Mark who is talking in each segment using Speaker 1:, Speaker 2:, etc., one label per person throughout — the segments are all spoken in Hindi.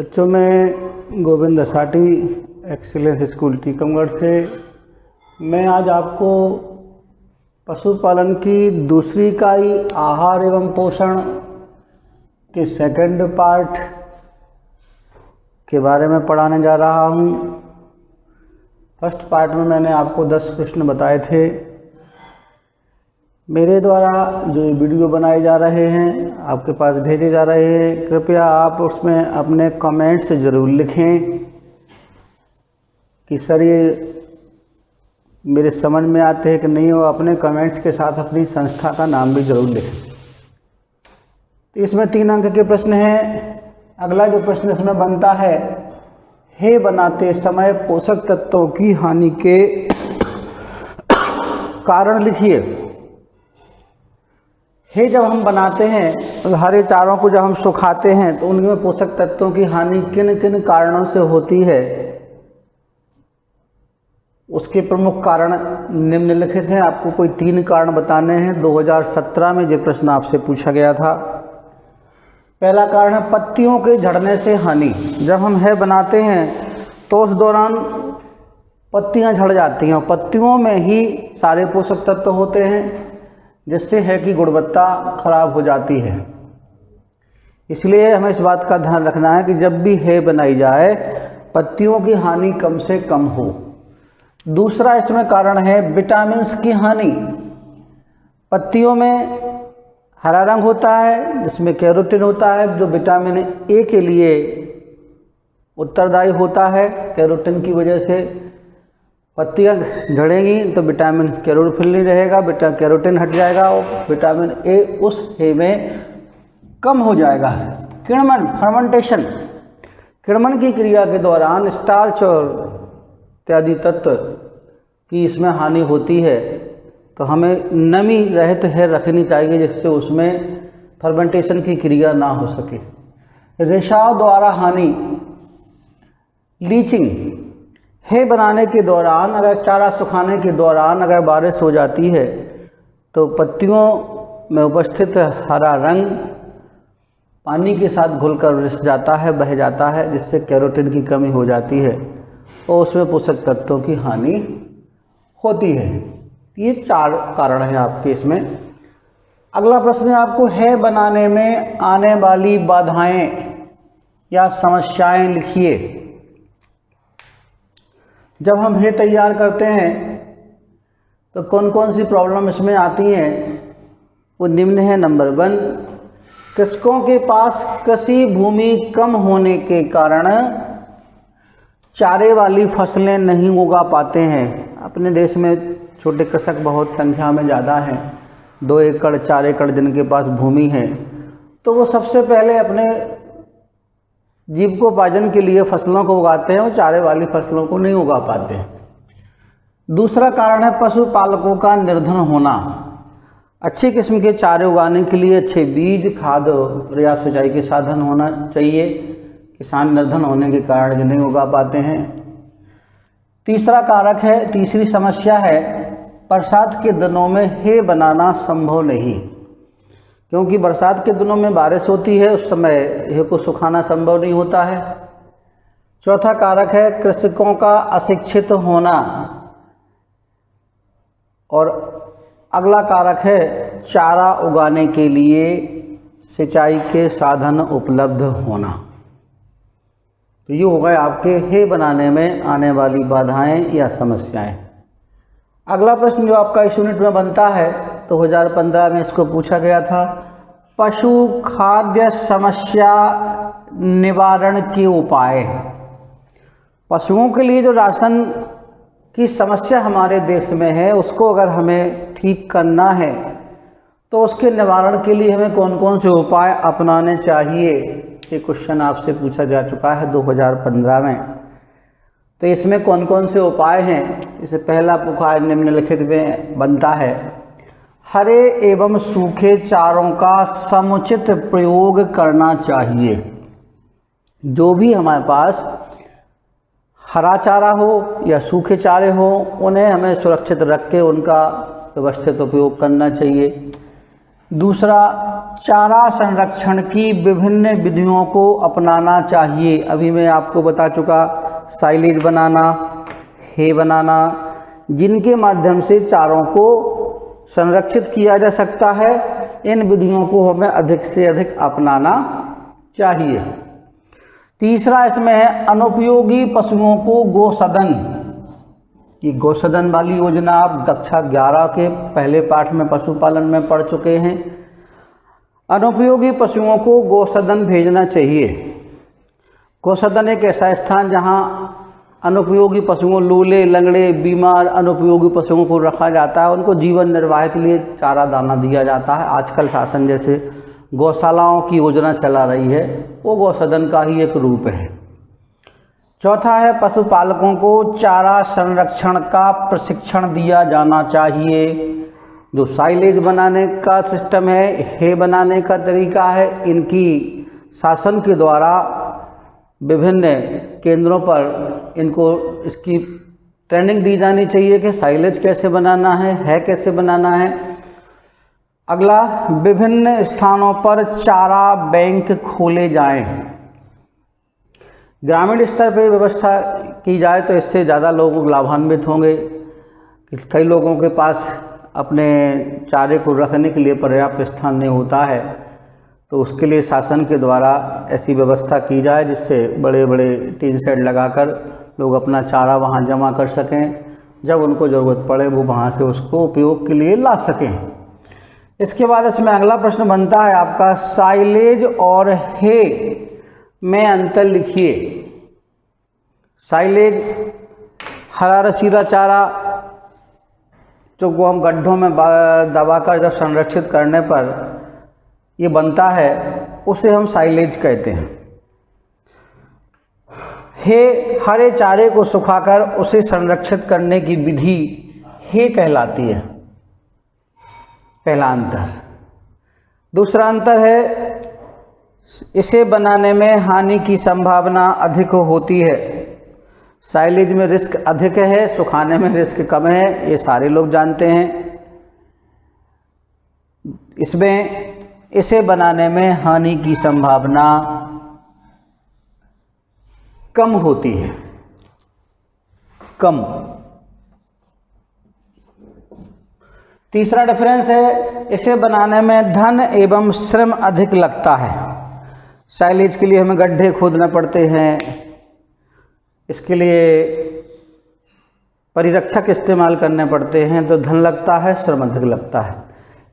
Speaker 1: बच्चों, मैं गोविंद असाटी एक्सीलेंस स्कूल टीकमगढ़ से मैं आज आपको पशुपालन की दूसरी इकाई आहार एवं पोषण के सेकंड पार्ट के बारे में पढ़ाने जा रहा हूँ। फर्स्ट पार्ट में मैंने आपको 10 प्रश्न बताए थे। मेरे द्वारा जो ये वीडियो बनाए जा रहे हैं, आपके पास भेजे जा रहे हैं, कृपया आप उसमें अपने कमेंट्स ज़रूर लिखें कि सर ये मेरे समझ में आते हैं कि नहीं। हो अपने कमेंट्स के साथ अपनी संस्था का नाम भी ज़रूर लिखें। तो इसमें 3 अंक के प्रश्न हैं। अगला जो प्रश्न इसमें बनता है, हे बनाते समय पोषक तत्वों की हानि के कारण लिखिए। हे जब हम बनाते हैं तो हरे चारों को जब हम सुखाते हैं तो उनमें पोषक तत्वों की हानि किन किन कारणों से होती है, उसके प्रमुख कारण निम्नलिखित हैं। आपको कोई 3 कारण बताने हैं। 2017 में ये प्रश्न आपसे पूछा गया था। पहला कारण है पत्तियों के झड़ने से हानि। जब हम है बनाते हैं तो उस दौरान पत्तियां झड़ जाती हैं और पत्तियों में ही सारे पोषक तत्व होते हैं, जिससे है कि गुणवत्ता खराब हो जाती है। इसलिए हमें इस बात का ध्यान रखना है कि जब भी है बनाई जाए पत्तियों की हानि कम से कम हो। दूसरा इसमें कारण है विटामिन्स की हानि। पत्तियों में हरा रंग होता है जिसमें कैरोटीन होता है, जो विटामिन ए के लिए उत्तरदायी होता है। कैरोटीन की वजह से पत्तियां झड़ेंगी तो विटामिन क्लोरोफिल नहीं रहेगा, कैरोटीन हट जाएगा और विटामिन ए उस है में कम हो जाएगा। किण्वन फर्मेंटेशन, किण्वन की क्रिया के दौरान स्टार्च और इत्यादि तत्व की इसमें हानि होती है, तो हमें नमी रहित है रखनी चाहिए जिससे उसमें फर्मेंटेशन की क्रिया ना हो सके। रिसाव द्वारा हानि, लीचिंग, है बनाने के दौरान अगर चारा सुखाने के दौरान अगर बारिश हो जाती है तो पत्तियों में उपस्थित हरा रंग पानी के साथ घुलकर रिस जाता है, बह जाता है, जिससे कैरोटीन की कमी हो जाती है और उसमें पोषक तत्वों की हानि होती है। ये 4 कारण हैं आपके इसमें। अगला प्रश्न है आपको, है बनाने में आने वाली बाधाएं या समस्याएं लिखिए। जब हम है तैयार करते हैं तो कौन कौन सी प्रॉब्लम इसमें आती हैं, वो निम्न है। नंबर 1, कृषकों के पास कृषि भूमि कम होने के कारण चारे वाली फसलें नहीं उगा पाते हैं। अपने देश में छोटे कृषक बहुत संख्या में ज़्यादा हैं। 2 एकड़ 4 एकड़ जिनके पास भूमि है, तो वो सबसे पहले अपने जीविकोपार्जन के लिए फसलों को उगाते हैं और चारे वाली फसलों को नहीं उगा पाते। दूसरा कारण है पशुपालकों का निर्धन होना। अच्छी किस्म के चारे उगाने के लिए अच्छे बीज, खाद, पर्याप्त सिंचाई के साधन होना चाहिए। किसान निर्धन होने के कारण ये नहीं उगा पाते हैं। तीसरा कारक है, तीसरी समस्या है, बरसात के दिनों में है बनाना संभव नहीं, क्योंकि बरसात के दिनों में बारिश होती है, उस समय है को सुखाना संभव नहीं होता है। चौथा कारक है कृषकों का अशिक्षित होना और अगला कारक है चारा उगाने के लिए सिंचाई के साधन उपलब्ध होना। तो ये हो गए आपके है बनाने में आने वाली बाधाएं या समस्याएं। अगला प्रश्न जो आपका इस यूनिट में बनता है 2015 में इसको पूछा गया था, पशु खाद्य समस्या निवारण के उपाय। पशुओं के लिए जो राशन की समस्या हमारे देश में है उसको अगर हमें ठीक करना है तो उसके निवारण के लिए हमें कौन कौन से उपाय अपनाने चाहिए, ये क्वेश्चन आपसे पूछा जा चुका है 2015 में। तो इसमें कौन कौन से उपाय हैं, इसे पहला उपाय निम्नलिखित में बनता है, हरे एवं सूखे चारों का समुचित प्रयोग करना चाहिए। जो भी हमारे पास हरा चारा हो या सूखे चारे हो, उन्हें हमें सुरक्षित रख के उनका व्यवस्थित उपयोग करना चाहिए। दूसरा, चारा संरक्षण की विभिन्न विधियों को अपनाना चाहिए। अभी मैं आपको बता चुका, साइलेज बनाना, हे बनाना, जिनके माध्यम से चारों को संरक्षित किया जा सकता है, इन विधियों को हमें अधिक से अधिक अपनाना चाहिए। तीसरा इसमें है अनुपयोगी पशुओं को गोसदन। ये गोसदन वाली योजना आप कक्षा 11 के पहले पाठ में पशुपालन में पढ़ चुके हैं। अनुपयोगी पशुओं को गोसदन भेजना चाहिए। गोसदन एक ऐसा स्थान जहाँ अनुपयोगी पशुओं, लूले, लंगड़े, बीमार अनुपयोगी पशुओं को रखा जाता है, उनको जीवन निर्वाह के लिए चारा दाना दिया जाता है। आजकल शासन जैसे गौशालाओं की योजना चला रही है, वो गौसदन का ही एक रूप है। चौथा है पशुपालकों को चारा संरक्षण का प्रशिक्षण दिया जाना चाहिए। जो साइलेज बनाने का सिस्टम है, हे बनाने का तरीका है, इनकी शासन के द्वारा विभिन्न केंद्रों पर इनको इसकी ट्रेनिंग दी जानी चाहिए कि साइलेज कैसे बनाना है कैसे बनाना है। अगला, विभिन्न स्थानों पर चारा बैंक खोले जाएं। ग्रामीण स्तर पर व्यवस्था की जाए तो इससे ज़्यादा लोग लाभान्वित होंगे। कई लोगों के पास अपने चारे को रखने के लिए पर्याप्त स्थान नहीं होता है, तो उसके लिए शासन के द्वारा ऐसी व्यवस्था की जाए जिससे बड़े बड़े टीन शेड लगाकर लोग अपना चारा वहाँ जमा कर सकें, जब उनको ज़रूरत पड़े वो वहाँ से उसको उपयोग के लिए ला सकें। इसके बाद इसमें अगला प्रश्न बनता है आपका, साइलेज और हे में अंतर लिखिए। साइलेज हरा रसीला चारा जो वो हम गड्ढों में दबाकर जब संरक्षित करने पर ये बनता है, उसे हम साइलेज कहते हैं। हे हरे चारे को सुखाकर उसे संरक्षित करने की विधि हे कहलाती है। पहला अंतर। दूसरा अंतर है, इसे बनाने में हानि की संभावना अधिक होती है। साइलेज में रिस्क अधिक है, सुखाने में रिस्क कम है, ये सारे लोग जानते हैं। इसमें इसे बनाने में हानि की संभावना कम होती है, कम। तीसरा डिफरेंस है, इसे बनाने में धन एवं श्रम अधिक लगता है। साइलेज के लिए हमें गड्ढे खोदने पड़ते हैं, इसके लिए परिरक्षक इस्तेमाल करने पड़ते हैं, तो धन लगता है, श्रम अधिक लगता है।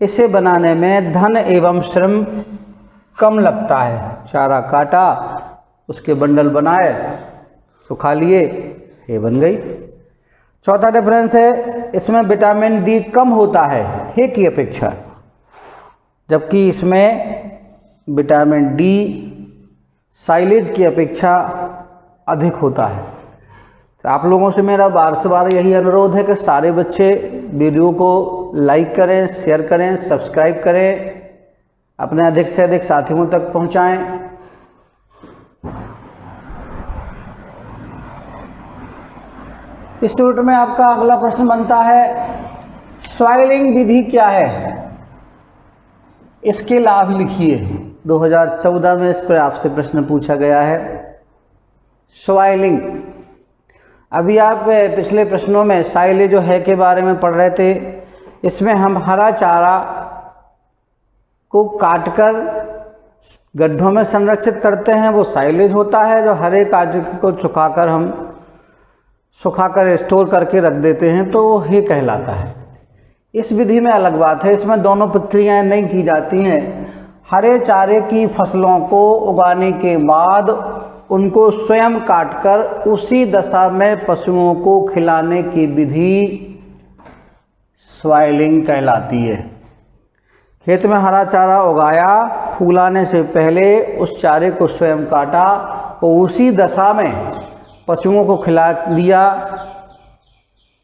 Speaker 1: इसे बनाने में धन एवं श्रम कम लगता है। चारा काटा, उसके बंडल बनाए, सुखा लिए, ये बन गई। चौथा डिफरेंस है, इसमें विटामिन डी कम होता है हे की अपेक्षा, जबकि इसमें विटामिन डी साइलेज की अपेक्षा अधिक होता है। तो आप लोगों से मेरा बार से बार यही अनुरोध है कि सारे बच्चे वीडियो को लाइक करें, शेयर करें, सब्सक्राइब करें, अपने अधिक से अधिक साथियों तक पहुंचाएं। इस यूनिट में आपका अगला प्रश्न बनता है, सॉइलिंग विधि क्या है, इसके लाभ लिखिए। 2014 में इस पर आपसे प्रश्न पूछा गया है। सॉइलिंग, अभी आप पिछले प्रश्नों में साइलेज जो है के बारे में पढ़ रहे थे। इसमें हम हरा चारा को काटकर गड्ढों में संरक्षित करते हैं, वो साइलेज होता है। जो हरे काजू को सुखाकर स्टोर करके रख देते हैं, तो वो हे कहलाता है। इस विधि में अलग बात है, इसमें दोनों प्रक्रियाएं नहीं की जाती हैं। हरे चारे की फसलों को उगाने के बाद उनको स्वयं काटकर उसी दशा में पशुओं को खिलाने की विधि सॉइलिंग कहलाती है। खेत में हरा चारा उगाया, फूलाने से पहले उस चारे को स्वयं काटा और उसी दशा में पशुओं को खिला दिया,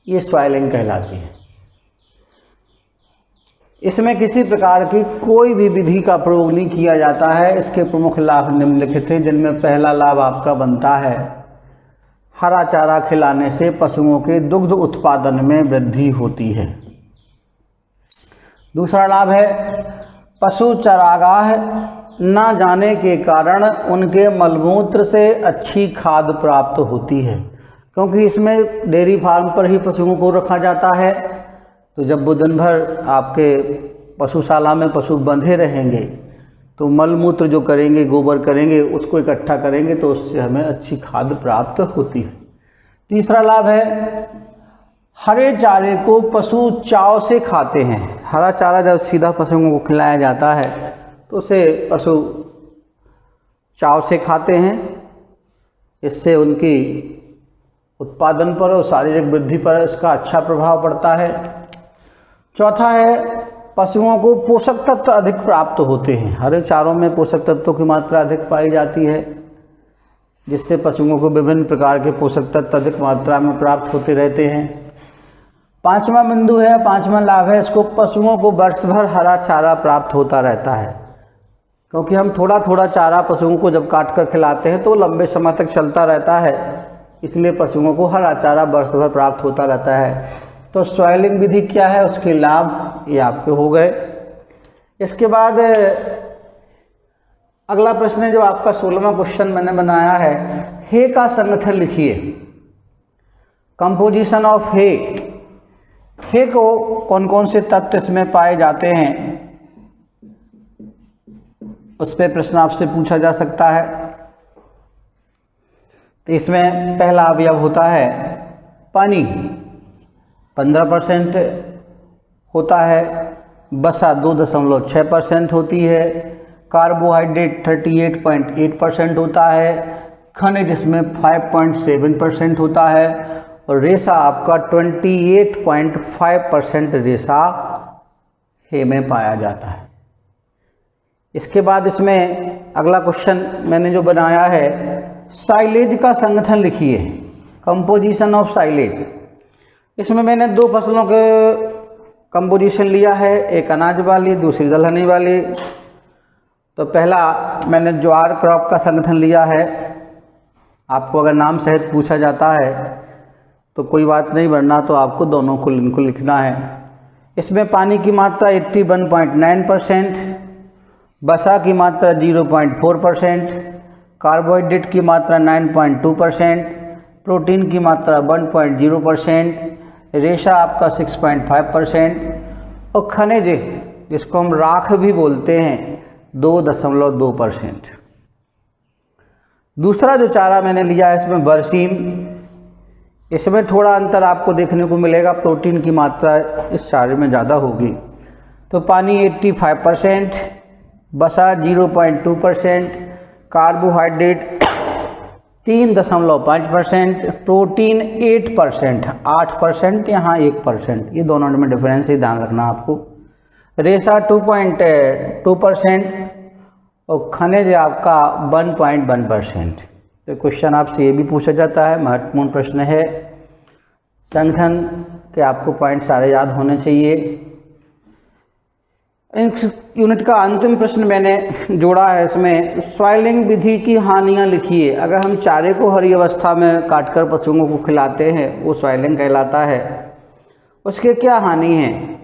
Speaker 1: ये सॉइलिंग कहलाती है। इसमें किसी प्रकार की कोई भी विधि का प्रयोग नहीं किया जाता है। इसके प्रमुख लाभ निम्नलिखित हैं, जिनमें पहला लाभ आपका बनता है, हरा चारा खिलाने से पशुओं के दुग्ध उत्पादन में वृद्धि होती है। दूसरा लाभ है, पशु चरागाह न जाने के कारण उनके मलमूत्र से अच्छी खाद प्राप्त होती है, क्योंकि इसमें डेयरी फार्म पर ही पशुओं को रखा जाता है। तो जब वो दिन भर आपके पशुशाला में पशु बंधे रहेंगे तो मलमूत्र जो करेंगे, गोबर करेंगे, उसको इकट्ठा करेंगे तो उससे हमें अच्छी खाद प्राप्त होती है। तीसरा लाभ है, हरे चारे को पशु चाव से खाते हैं। हरा चारा जब सीधा पशुओं को खिलाया जाता है तो उसे पशु चाव से खाते हैं। इससे उनकी उत्पादन पर और शारीरिक वृद्धि पर इसका अच्छा प्रभाव पड़ता है। चौथा है, पशुओं को पोषक तत्व अधिक प्राप्त होते हैं। हरे चारों में पोषक तत्वों की मात्रा अधिक पाई जाती है, जिससे पशुओं को विभिन्न प्रकार के पोषक तत्व अधिक मात्रा में प्राप्त होते रहते हैं। पांचवा बिंदु है, पांचवा लाभ है, इसको पशुओं को वर्ष भर हरा चारा प्राप्त होता रहता है, क्योंकि हम थोड़ा थोड़ा चारा पशुओं को जब काट कर खिलाते हैं तो लंबे समय तक चलता रहता है, इसलिए पशुओं को हरा चारा वर्ष भर प्राप्त होता रहता है। तो सॉइलिंग विधि क्या है, उसके लाभ ये आपके हो गए। इसके बाद अगला प्रश्न है जो आपका 16वां क्वेश्चन मैंने बनाया है, हे का संगठन लिखिए। कंपोजिशन ऑफ हे। हे को कौन कौन से तत्व इसमें पाए जाते हैं, उस पर प्रश्न आपसे पूछा जा सकता है। तो इसमें पहला अवयव होता है पानी, 15% होता है। वसा 2.6% होती है। कार्बोहाइड्रेट 38.8% होता है। खनिज इसमें 5.7% होता है और रेशा आपका 28.5% रेशा हे में पाया जाता है। इसके बाद इसमें अगला क्वेश्चन मैंने जो बनाया है, साइलेज का संगठन लिखिए। Composition of silage. इसमें मैंने दो फसलों के कंपोजिशन लिया है, एक अनाज वाली, दूसरी दलहनी वाली। तो पहला मैंने ज्वार क्रॉप का संगठन लिया है। आपको अगर नाम सहित पूछा जाता है तो कोई बात नहीं, वरना तो आपको दोनों को इनको लिखना है। इसमें पानी की मात्रा 81.9%, वसा की मात्रा 0.4%, कार्बोहाइड्रेट की मात्रा 9.2%, प्रोटीन की मात्रा 1.0%, रेशा आपका 6.5% और खनिज जिसको हम राख भी बोलते हैं 2.2%। दूसरा जो चारा मैंने लिया है इसमें बरसीम। इसमें थोड़ा अंतर आपको देखने को मिलेगा, प्रोटीन की मात्रा इस चारे में ज़्यादा होगी। तो पानी 85%, वसा 0.2%, कार्बोहाइड्रेट 3.5%, प्रोटीन 8%, यहाँ 1%, ये दोनों में डिफरेंस ही ध्यान रखना आपको। रेशा 2.2% और खनिज आपका 1.1%। तो क्वेश्चन आपसे ये भी पूछा जाता है, महत्वपूर्ण प्रश्न है। संगठन के आपको पॉइंट सारे याद होने चाहिए। इस यूनिट का अंतिम प्रश्न मैंने जोड़ा है, इसमें सॉइलिंग विधि की हानियां लिखिए। अगर हम चारे को हरी अवस्था में काटकर पशुओं को खिलाते हैं वो सॉइलिंग कहलाता है। उसके क्या हानि हैं,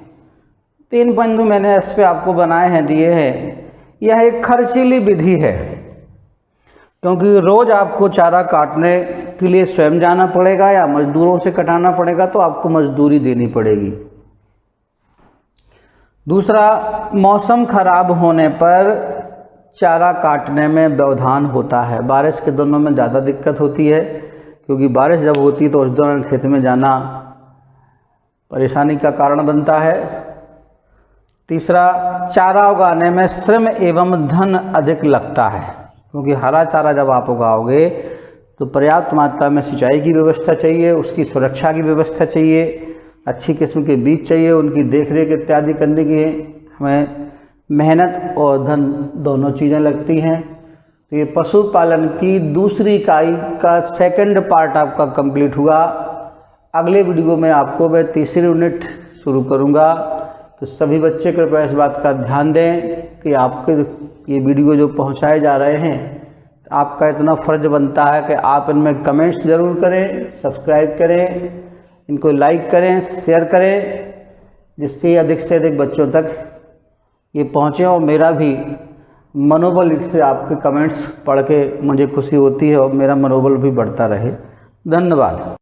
Speaker 1: 3 बिंदु मैंने इस पर आपको बनाए हैं, दिए हैं। यह एक खर्चीली विधि है, क्योंकि रोज़ आपको चारा काटने के लिए स्वयं जाना पड़ेगा या मजदूरों से कटाना पड़ेगा, तो आपको मजदूरी देनी पड़ेगी। दूसरा, मौसम खराब होने पर चारा काटने में व्यवधान होता है। बारिश के दिनों में ज़्यादा दिक्कत होती है, क्योंकि बारिश जब होती है तो उस दौरान खेत में जाना परेशानी का कारण बनता है। तीसरा, चारा उगाने में श्रम एवं धन अधिक लगता है, क्योंकि हरा चारा जब आप उगाओगे तो पर्याप्त मात्रा में सिंचाई की व्यवस्था चाहिए, उसकी सुरक्षा की व्यवस्था चाहिए, अच्छी किस्म के बीज चाहिए, उनकी देखरेख इत्यादि करने की हमें मेहनत और धन दोनों चीज़ें लगती हैं। तो ये पशुपालन की दूसरी इकाई का सेकंड पार्ट आपका कंप्लीट हुआ। अगले वीडियो में आपको मैं तीसरी यूनिट शुरू करूँगा। तो सभी बच्चे कृपया इस बात का ध्यान दें कि आपके ये वीडियो जो पहुँचाए जा रहे हैं, आपका इतना फ़र्ज बनता है कि आप इनमें कमेंट्स ज़रूर करें, सब्सक्राइब करें, इनको लाइक करें, शेयर करें, जिससे अधिक से अधिक बच्चों तक ये पहुँचे और मेरा भी मनोबल, इससे आपके कमेंट्स पढ़ के मुझे खुशी होती है और मेरा मनोबल भी बढ़ता रहे। धन्यवाद।